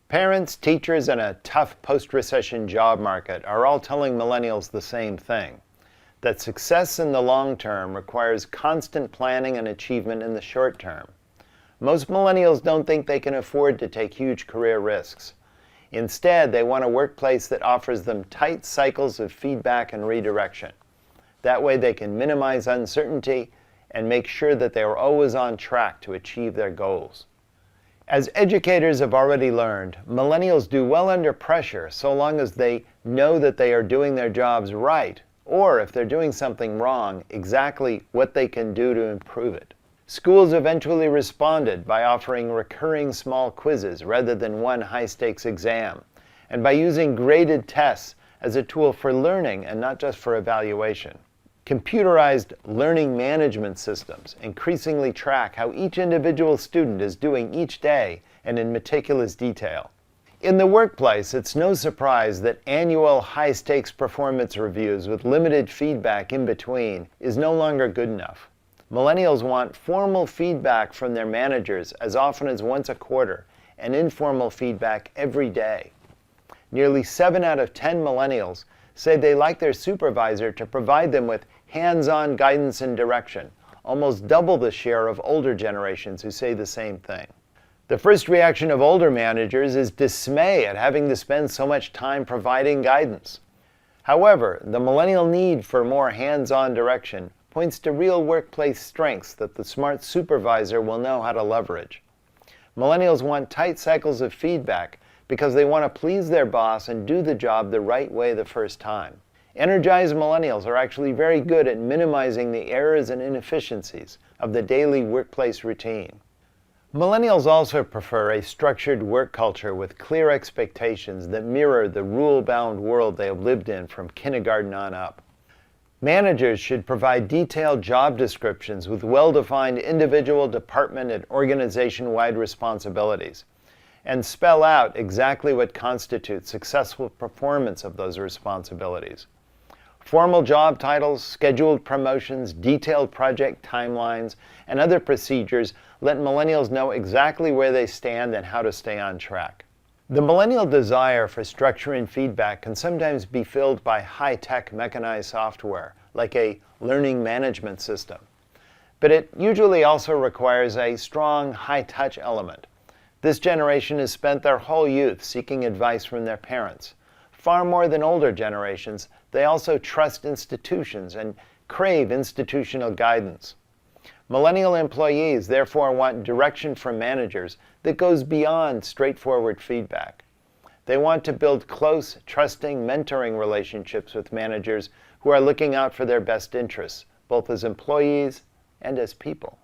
Parents, teachers, and a tough post-recession job market are all telling millennials the same thing, that success in the long term requires constant planning and achievement in the short term. Most millennials don't think they can afford to take huge career risks. Instead, they want a workplace that offers them tight cycles of feedback and redirection. That way they can minimize uncertainty and make sure that they are always on track to achieve their goals. As educators have already learned, millennials do well under pressure so long as they know that they are doing their jobs right, or if they're doing something wrong, exactly what they can do to improve it. Schools eventually responded by offering recurring small quizzes rather than one high-stakes exam, and by using graded tests as a tool for learning and not just for evaluation. Computerized learning management systems increasingly track how each individual student is doing each day and in meticulous detail. In the workplace, it's no surprise that annual high-stakes performance reviews with limited feedback in between is no longer good enough. Millennials want formal feedback from their managers as often as once a quarter and informal feedback every day. Nearly 7 out of 10 millennials say they like their supervisor to provide them with hands-on guidance and direction, almost double the share of older generations who say the same thing. The first reaction of older managers is dismay at having to spend so much time providing guidance. However, the millennial need for more hands-on direction points to real workplace strengths that the smart supervisor will know how to leverage. Millennials want tight cycles of feedback because they want to please their boss and do the job the right way the first time. Energized millennials are actually very good at minimizing the errors and inefficiencies of the daily workplace routine. Millennials also prefer a structured work culture with clear expectations that mirror the rule-bound world they have lived in from kindergarten on up. Managers should provide detailed job descriptions with well-defined individual, department, and organization-wide responsibilities, and spell out exactly what constitutes successful performance of those responsibilities. Formal job titles, scheduled promotions, detailed project timelines, and other procedures let millennials know exactly where they stand and how to stay on track. The millennial desire for structure and feedback can sometimes be filled by high-tech mechanized software, like a learning management system. But it usually also requires a strong, high-touch element. This generation has spent their whole youth seeking advice from their parents. Far more than older generations, they also trust institutions and crave institutional guidance. Millennial employees therefore want direction from managers that goes beyond straightforward feedback. They want to build close, trusting, mentoring relationships with managers who are looking out for their best interests, both as employees and as people.